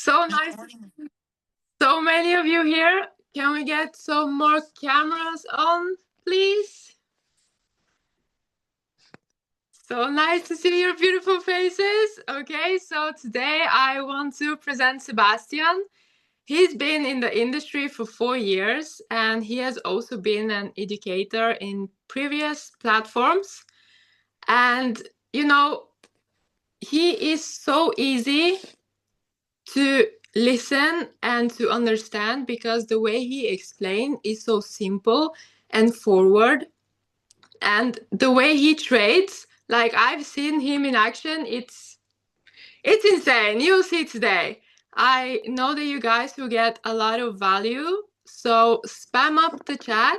So nice. So many of you here. Can we get some more cameras on, please? So nice to see your beautiful faces. Okay, so today I want to present Sebastian. He's been in the industry for 4 years and he has also been an educator in previous platforms. And, you know, he is so easy to listen and to understand because the way he explained is so simple and forward, and the way he trades, like I've seen him in action, it's insane. You'll see today. I know that you guys will get a lot of value, so spam up the chat.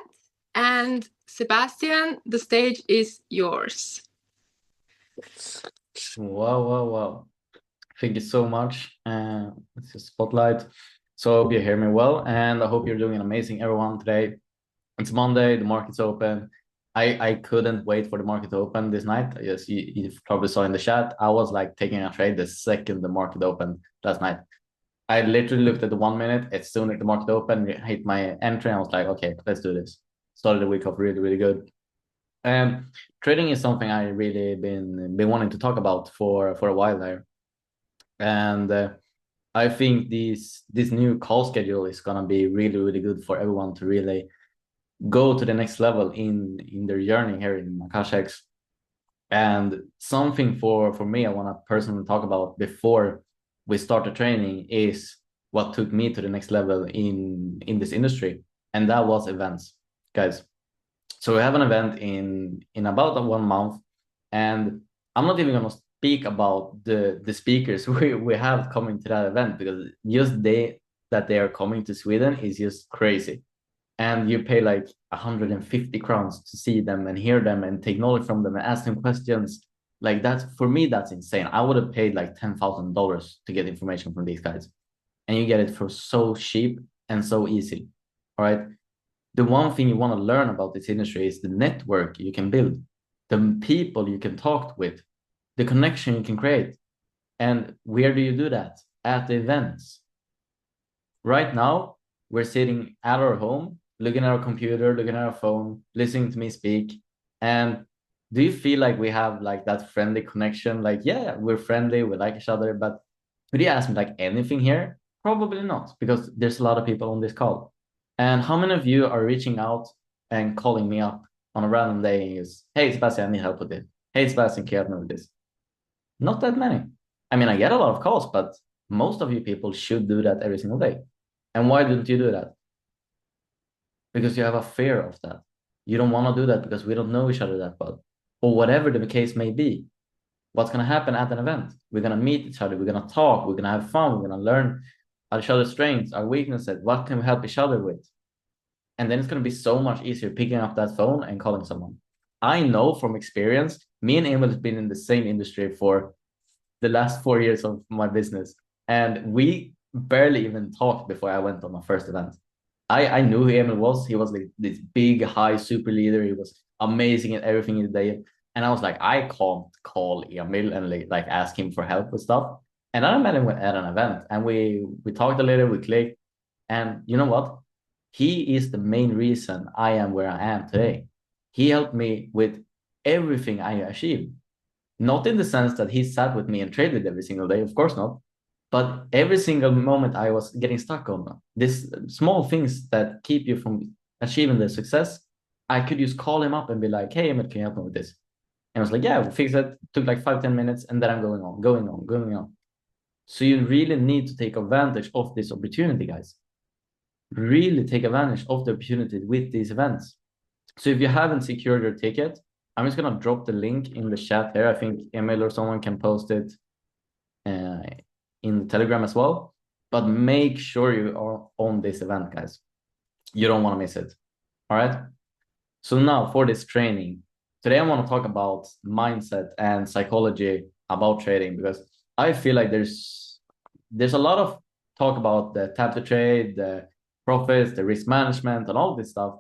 And Sebastian, the stage is yours. Wow. Thank you so much. It's a spotlight. So I hope you hear me well, and I hope you're doing amazing, everyone, today. It's Monday, the market's open. I couldn't wait for the market to open this night. Yes, you probably saw in the chat. I was like taking a trade the second the market opened last night. I literally looked at the 1 minute. As soon as the market opened, hit my entry, and I was like, okay, let's do this. Started the week off really good. Trading is something I really been wanting to talk about for a while there, and I think this new call schedule is gonna be really good for everyone to really go to the next level in their journey here in Akashx. And something for me, I want to personally talk about before we start the training is what took me to the next level in this industry, and that was events, guys. So we have an event in about 1 month, and I'm not even gonna speak about the speakers we have coming to that event, because just that they are coming to Sweden is just crazy. And you pay like 150 crowns to see them and hear them and take knowledge from them and ask them questions. Like that, for me, that's insane. I would have paid like $10,000 to get information from these guys, and you get it for so cheap and so easy. All right. The one thing you want to learn about this industry is the network you can build, the people you can talk with, the connection you can create. And where do you do that? At the events. Right now, we're sitting at our home, looking at our computer, looking at our phone, listening to me speak. And do you feel like we have like that friendly connection? Like, yeah, we're friendly, we like each other, but would you ask me like anything here? Probably not, because there's a lot of people on this call. And how many of you are reaching out and calling me up on a random day and is, hey, Sebastian, I need help with this. Hey, Sebastian, can you help me with this? Not that many. I mean, I get a lot of calls, but most of you people should do that every single day. And why don't you do that? Because you have a fear of that. You don't want to do that because we don't know each other that well. Or whatever the case may be. What's going to happen at an event? We're going to meet each other. We're going to talk. We're going to have fun. We're going to learn each other's strengths, our weaknesses. What can we help each other with? And then it's going to be so much easier picking up that phone and calling someone. I know from experience, me and Emil have been in the same industry for the last 4 years of my business. And we barely even talked before I went on my first event. I knew who Emil was. He was like this big, high super leader. He was amazing at everything he did. And I was like, I can't call Emil and like ask him for help with stuff. And then I met him at an event, and we talked a little, we clicked. And you know what? He is the main reason I am where I am today. He helped me with everything I achieved. Not in the sense that he sat with me and traded every single day, of course not. But every single moment I was getting stuck on, these small things that keep you from achieving the success, I could just call him up and be like, hey, Emmett, can you help me with this? And I was like, yeah, we'll fix it. Took like 5-10 minutes, and then I'm going on. So you really need to take advantage of this opportunity, guys. Really take advantage of the opportunity with these events. So if you haven't secured your ticket, I'm just gonna drop the link in the chat here. I think Emil or someone can post it in Telegram as well. But make sure you are on this event, guys. You don't want to miss it. All right. So now for this training, today I want to talk about mindset and psychology about trading, because I feel like there's a lot of talk about the tap to trade, the profits, the risk management, and all this stuff.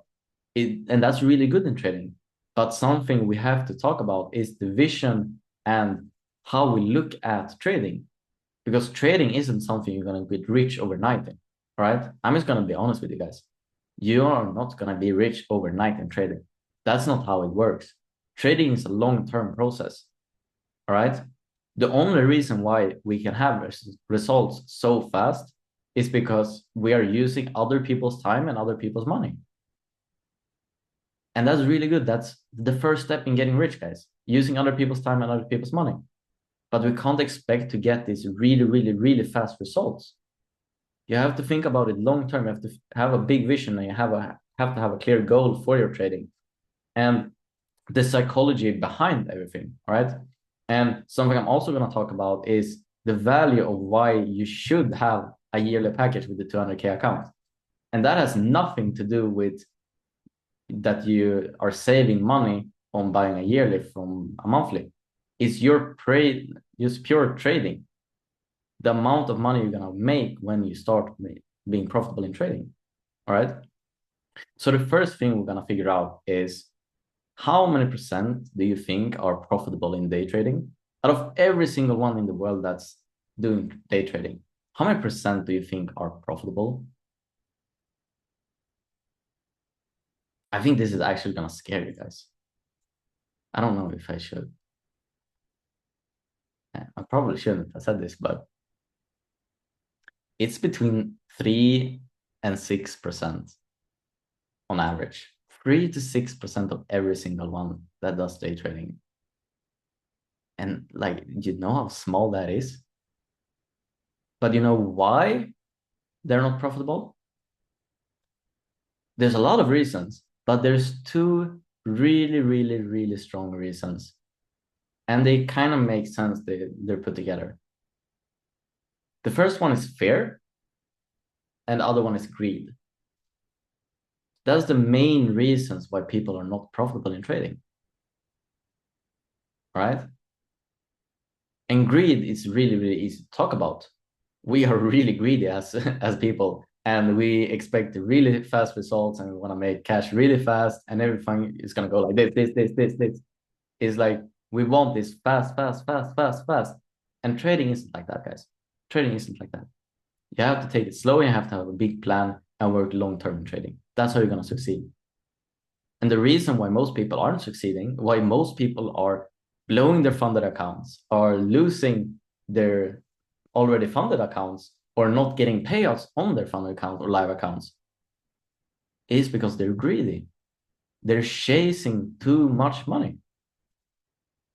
And that's really good in trading. But something we have to talk about is the vision and how we look at trading. because trading isn't something you're going to get rich overnight in, right? I'm just going to be honest with you guys. You are not going to be rich overnight in trading. That's not how it works. Trading is a long-term process, all right? The only reason why we can have results so fast is because we are using other people's time and other people's money. And that's really good. That's the first step in getting rich, guys, using other people's time and other people's money. But we can't expect to get these really, really, really fast results. You have to think about it long term. You have to have a big vision, and you have to have a clear goal for your trading and the psychology behind everything. All right. And something I'm also going to talk about is the value of why you should have a yearly package with the 200K account. And that has nothing to do with that you are saving money on buying a yearly from a monthly. It's your just pure trading. The amount of money you're gonna make when you start being profitable in trading. All right. So the first thing we're gonna figure out is how many percent do you think are profitable in day trading? Out of every single one in the world that's doing day trading, how many percent do you think are profitable? I think this is actually gonna scare you guys. I don't know if I should. I probably shouldn't have said this, but it's between 3 and 6% on average. 3 to 6% of every single one that does day trading. And like, you know how small that is? But you know why they're not profitable? There's a lot of reasons, but there's two really, really, really strong reasons. And they kind of make sense. They're put together. The first one is fear, and the other one is greed. That's the main reasons why people are not profitable in trading. Right? And greed is really, really easy to talk about. We are really greedy as people, and we expect really fast results, and we want to make cash really fast, and everything is going to go like this. It's like we want this fast, fast, fast, fast, fast. And trading isn't like that, guys. Trading isn't like that. You have to take it slow, and you have to have a big plan and work long-term in trading. That's how you're going to succeed. And the reason why most people aren't succeeding, why most people are blowing their funded accounts, are losing their already funded accounts, or not getting payouts on their funded account or live accounts, is because they're greedy. They're chasing too much money.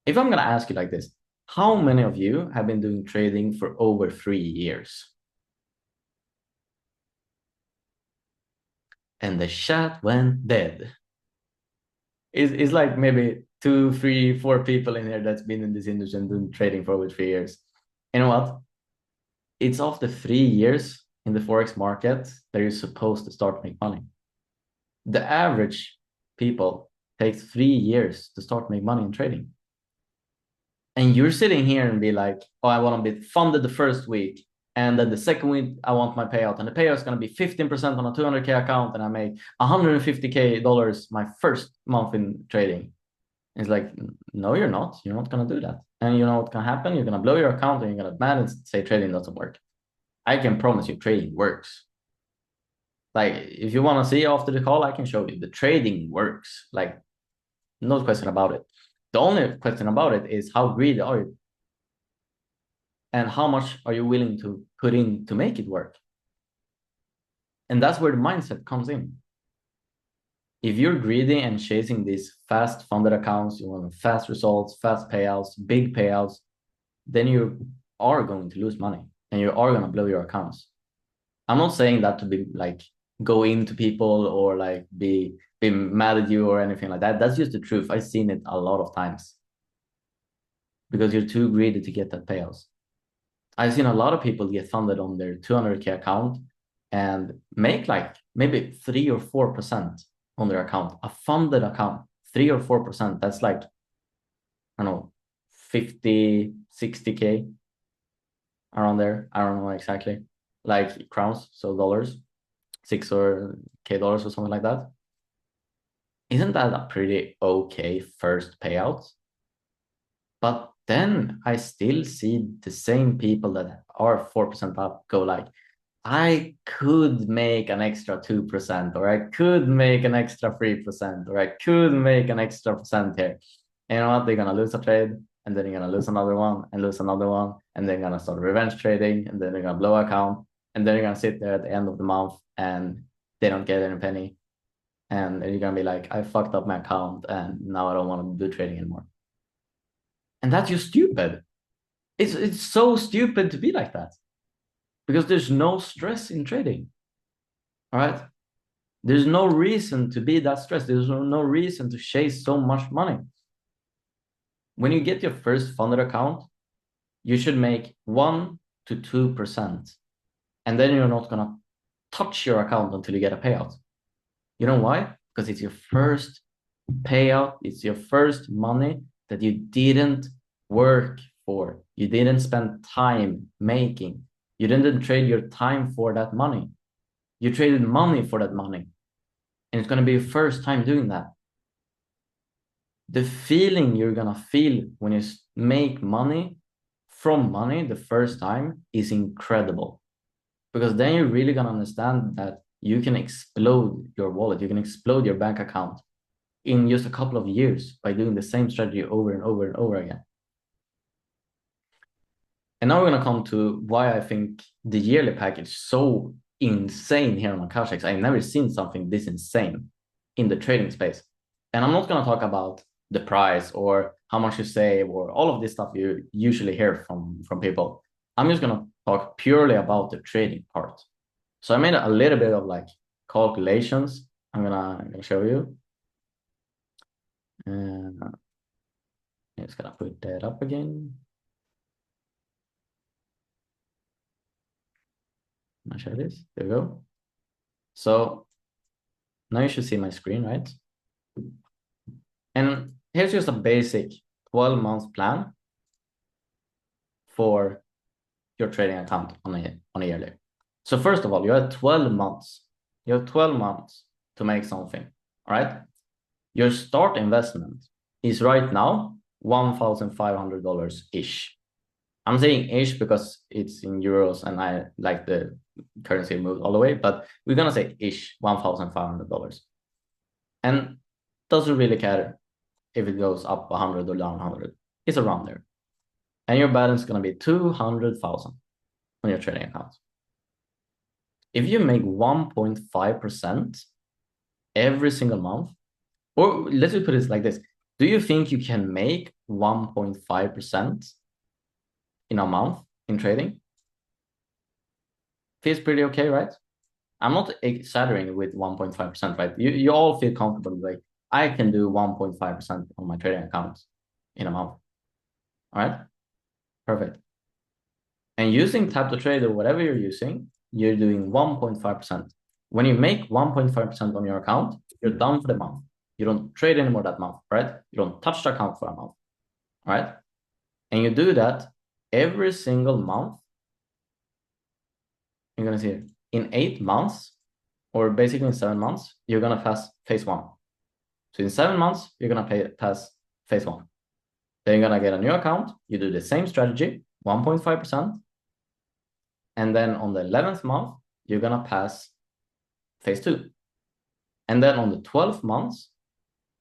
If I'm going to ask you like this, how many of you have been doing trading for over 3 years? And the chat went dead. It's like maybe 2, 3, 4 people in here that's been in this industry and doing trading for over 3 years. You know what? It's after 3 years in the Forex market that you're supposed to start making money. The average people takes 3 years to start making money in trading. And you're sitting here and be like, oh, I want to be funded the first week. And then the second week, I want my payout. And the payout is going to be 15% on a 200K account. And I make $150K my first month in trading. It's like, no, you're not. You're not going to do that. And you know what can happen? You're going to blow your account and you're going to ban and say trading doesn't work. I can promise you trading works. Like, if you want to see after the call, I can show you. The trading works. Like, no question about it. The only question about it is how greedy are you? And how much are you willing to put in to make it work? And that's where the mindset comes in. If you're greedy and chasing these fast funded accounts, you want fast results, fast payouts, big payouts, then you are going to lose money and you are going to blow your accounts. I'm not saying that to be like go into people or like be mad at you or anything like that. That's just the truth. I've seen it a lot of times because you're too greedy to get that payouts. I've seen a lot of people get funded on their 200K account and make like maybe 3 or 4% on their account, a funded account, 3 or 4%. That's like, I don't know, 50, 60K around there. I don't know exactly, like crowns, so dollars, 6 or K dollars or something like that. Isn't that a pretty okay first payout? But then I still see the same people that are 4% up go like, I could make an extra 2%, or I could make an extra 3%, or I could make an extra percent here. And you know what? They're gonna lose a trade, and then you're gonna lose another one, and lose another one, and then you're gonna start revenge trading, and then they're gonna blow account, and then you're gonna sit there at the end of the month and they don't get any penny. And you're gonna be like, I fucked up my account and now I don't want to do trading anymore. And that's just stupid. It's so stupid to be like that, because there's no stress in trading. All right. There's no reason to be that stressed. There's no reason to chase so much money. When you get your first funded account, you should make 1 to 2%. And then you're not gonna touch your account until you get a payout. You know why? Because it's your first payout. It's your first money that you didn't work for. You didn't spend time making. You didn't trade your time for that money. You traded money for that money. And it's going to be your first time doing that. The feeling you're going to feel when you make money from money the first time is incredible. Because then you're really going to understand that you can explode your wallet. You can explode your bank account in just a couple of years by doing the same strategy over and over and over again. And now we're going to come to why I think the yearly package is so insane here on Akashx. I've never seen something this insane in the trading space. And I'm not going to talk about the price or how much you save or all of this stuff you usually hear from people. I'm just going to talk purely about the trading part. So I made a little bit of like calculations. I'm gonna show you. And I'm just gonna put that up again. I'll share this. There we go. So now you should see my screen, right? And here's just a basic 12-month plan for your trading account on a yearly. So first of all, you have 12 months. You have 12 months to make something, all right? Your start investment is right now $1,500-ish. I'm saying ish because it's in euros and I like the currency moved all the way, but we're gonna say ish, $1,500. And doesn't really care if it goes up 100 or down 100. It's around there. And your balance is gonna be 200,000 on your trading account. If you make 1.5% every single month, or let's just put it like this, do you think you can make 1.5% in a month in trading? Feels pretty okay, right? I'm not exaggerating with 1.5%, right? You all feel comfortable, like I can do 1.5% on my trading account in a month. All right, perfect. And using tap to trade or whatever you're using, you're doing 1.5%. When you make 1.5% on your account, you're done for the month. You don't trade anymore that month, right? You don't touch the account for a month, all right? And you do that every single month. You're gonna see in 8 months, or basically in 7 months, you're gonna pass phase 1. So in 7 months, you're gonna pass phase 1. Then you're gonna get a new account. You do the same strategy, 1.5%. And then on the 11th month, you're gonna pass phase 2. And then on the 12th months,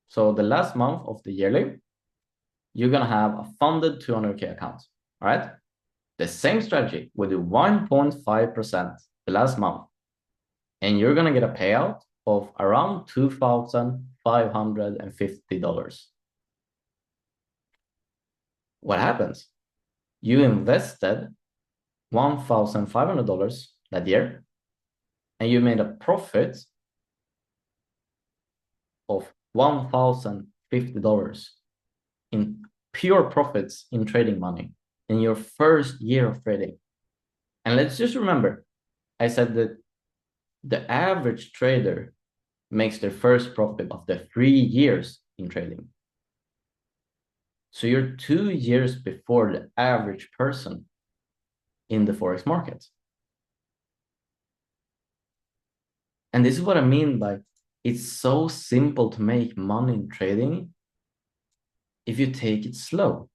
so the last month of the yearly, you're gonna have a funded 200K account. All right. The same strategy will do 1.5% the last month. And you're gonna get a payout of around $2,550. What happens? You invested $1,500 that year, and you made a profit of $1,050 in pure profits in trading money in your first year of trading. And let's just remember, I said that the average trader makes their first profit after 3 years in trading. So you're 2 years before the average person in the Forex market. And this is what I mean by it's so simple to make money in trading if you take it slow.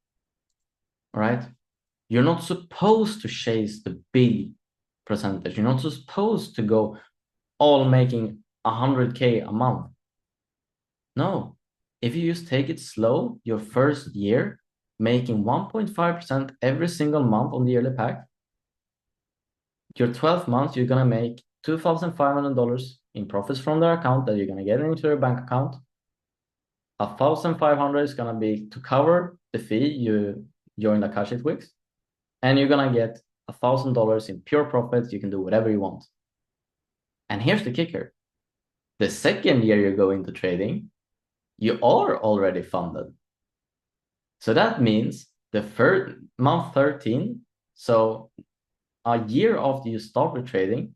right? You're not supposed to chase the big percentage. You're not supposed to go all making 100K a month. No, if you just take it slow, your first year, making 1.5% every single month on the yearly pack, your 12 months, you're going to make $2,500 in profits from their account that you're going to get into your bank account. 1,500 is going to be to cover the fee you join the Akashx with, and you're going to get $1,000 in pure profits. You can do whatever you want. And here's the kicker. The second year you go into trading, you are already funded. So that means the first month 13, so a year after you start with trading,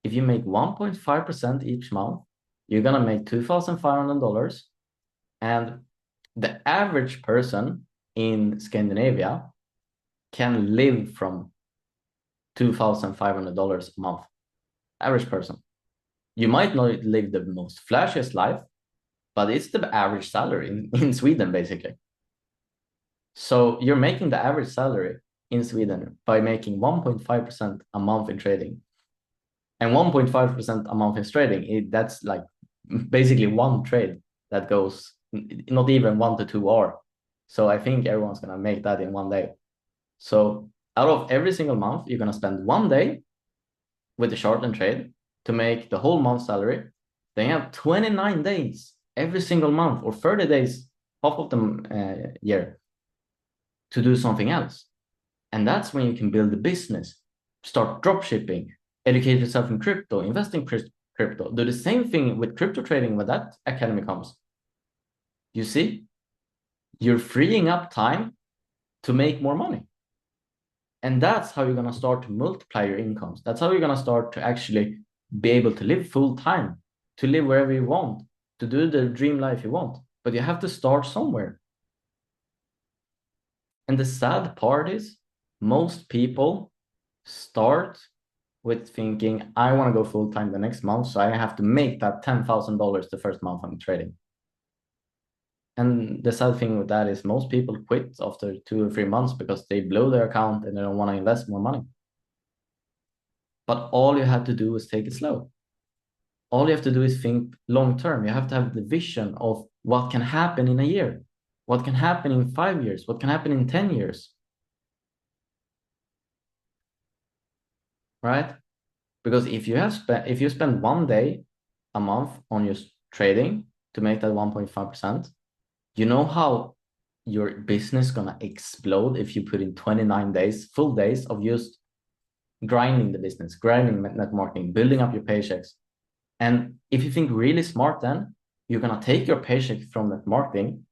if you make 1.5% each month, you're going to make $2,500. And the average person in Scandinavia can live from $2,500 a month. Average person. You might not live the most flashiest life, but it's the average salary in Sweden, basically. So you're making the average salary in Sweden by making 1.5% a month in trading. And 1.5% a month in trading, that's like basically one trade that goes not even 1 to 2 hours. So I think everyone's going to make that in one day. So out of every single month, you're going to spend one day with the short and trade to make the whole month's salary. Then you have 29 days every single month, or 30 days, half of the year, to do something else. And that's when you can build a business, start drop shipping, educate yourself in crypto, invest in crypto, do the same thing with crypto trading when that academy comes. You see, you're freeing up time to make more money. And that's how you're going to start to multiply your incomes. That's how you're going to start to actually be able to live full time, to live wherever you want, to do the dream life you want. But you have to start somewhere. And the sad part is most people start with thinking, I want to go full time the next month, so I have to make that $10,000 the first month I'm trading. And the sad thing with that is most people quit after 2 or 3 months because they blow their account and they don't want to invest more money. But all you have to do is take it slow. All you have to do is think long term. You have to have the vision of what can happen in a year, what can happen in 5 years, what can happen in 10 years. Right? Because if you spend one day a month on your trading to make that 1.5%, you know how your business is gonna explode if you put in 29 days, full days of just grinding the business, grinding net marketing, building up your paychecks. And if you think really smart, then you're gonna take your paycheck from net marketing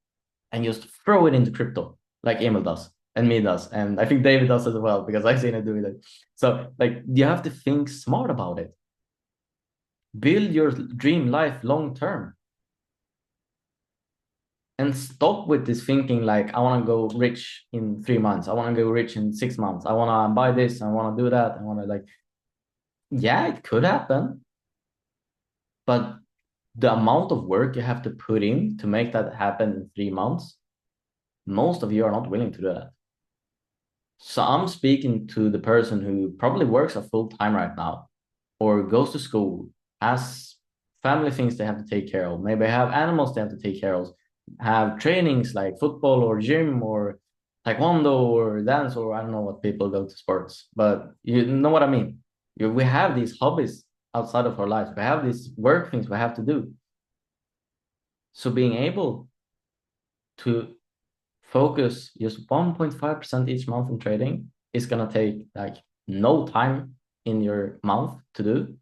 and just throw it into crypto, like Emil does and me does, and I think David does as well because I've seen it doing it. So like you have to think smart about it. Build your dream life long term. And stop with this thinking like, I want to go rich in 3 months. I want to go rich in 6 months. I want to buy this. I want to do that. I want to like, yeah, it could happen. But the amount of work you have to put in to make that happen in 3 months, most of you are not willing to do that. So I'm speaking to the person who probably works a full time right now or goes to school, has family things they have to take care of, maybe have animals they have to take care of, have trainings like football or gym or taekwondo or dance, or I don't know what people go to sports, but you know what I mean. We have these hobbies outside of our lives. We have these work things we have to do. So being able to focus just 1.5% each month in trading is going to take like no time in your month to do.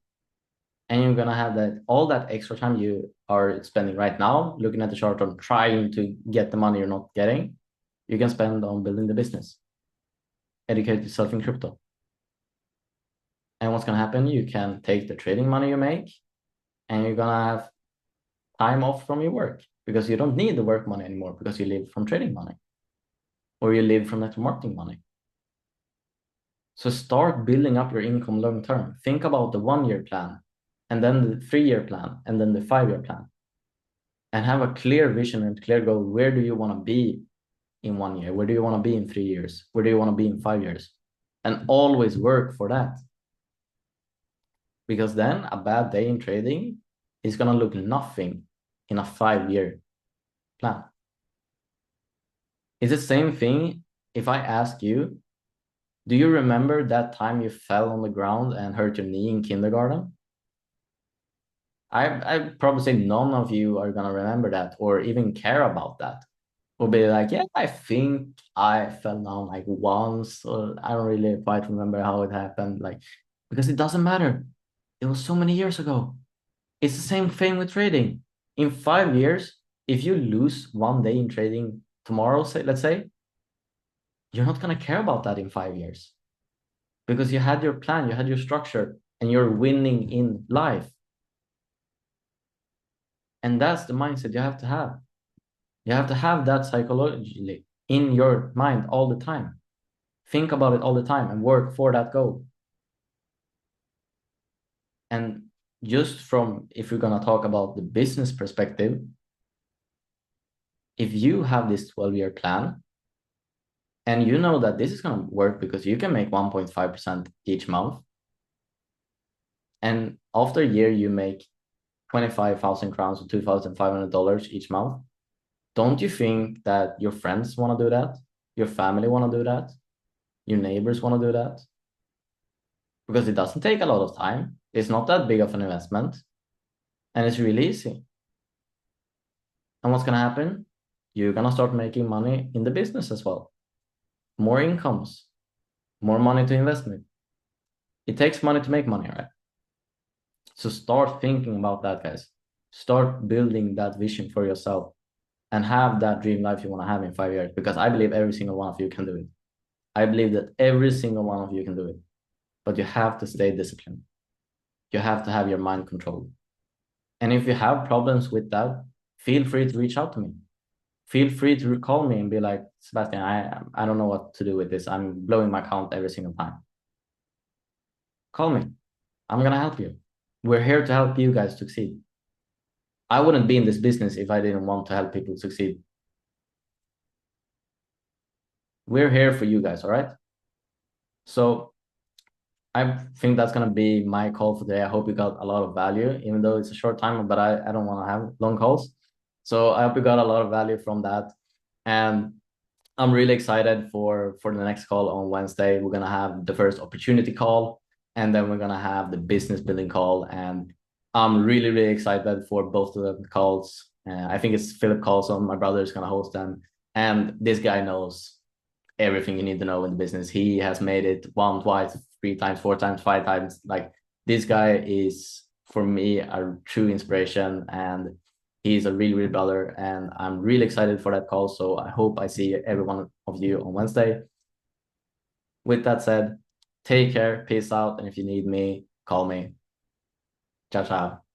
And you're going to have that all that extra time you are spending right now looking at the chart on trying to get the money you're not getting, you can spend on building the business, educate yourself in crypto. And what's going to happen, you can take the trading money you make and you're going to have time off from your work because you don't need the work money anymore because you live from trading money or you live from network marketing money. So start building up your income long term. Think about the 1 year plan and then the 3 year plan and then the 5 year plan. And have a clear vision and clear goal. Where do you want to be in 1 year? Where do you want to be in 3 years? Where do you want to be in 5 years? And always work for that. Because then a bad day in trading is going to look nothing in a 5-year plan. It's the same thing if I ask you, do you remember that time you fell on the ground and hurt your knee in kindergarten? I probably say none of you are gonna remember that or even care about that. Or be like, yeah, I think I fell down like once, or I don't really quite remember how it happened. Like, because it doesn't matter. It was so many years ago. It's the same thing with trading. In 5 years, if you lose one day in trading tomorrow, say, let's say, you're not gonna care about that in 5 years because you had your plan, you had your structure, and you're winning in life. And that's the mindset you have to have. You have to have that psychologically in your mind all the time. Think about it all the time and work for that goal. And just from, if we're going to talk about the business perspective, if you have this 12-year plan and you know that this is going to work because you can make 1.5% each month, and after a year you make 25,000 crowns or $2,500 each month, don't you think that your friends want to do that? Your family want to do that? Your neighbors want to do that? Because it doesn't take a lot of time. It's not that big of an investment, and it's really easy. And what's going to happen? You're going to start making money in the business as well. More incomes, more money to invest in. It takes money to make money, right? So start thinking about that, guys. Start building that vision for yourself and have that dream life you want to have in 5 years, because I believe every single one of you can do it. I believe that every single one of you can do it, but you have to stay disciplined. You have to have your mind controlled. And if you have problems with that, feel free to reach out to me. Feel free to call me and be like, Sebastian, I don't know what to do with this. I'm blowing my account every single time. Call me. I'm going to help you. We're here to help you guys succeed. I wouldn't be in this business if I didn't want to help people succeed. We're here for you guys, all right? So I think that's going to be my call for today. I hope you got a lot of value, even though it's a short time, but I don't want to have long calls. So I hope you got a lot of value from that. And I'm really excited for the next call on Wednesday. We're gonna have the first opportunity call, and then we're gonna have the business building call. And I'm really, really excited for both of the calls. I think it's Philip Carlson, my brother, is gonna host them. And this guy knows everything you need to know in the business. He has made it one, twice, 3 times, 4 times, 5 times. Like, this guy is, for me, a true inspiration, and he's a really, really brother, and I'm really excited for that call. So I hope I see every one of you on Wednesday. With that said, take care, peace out, and if you need me, call me. Ciao, ciao.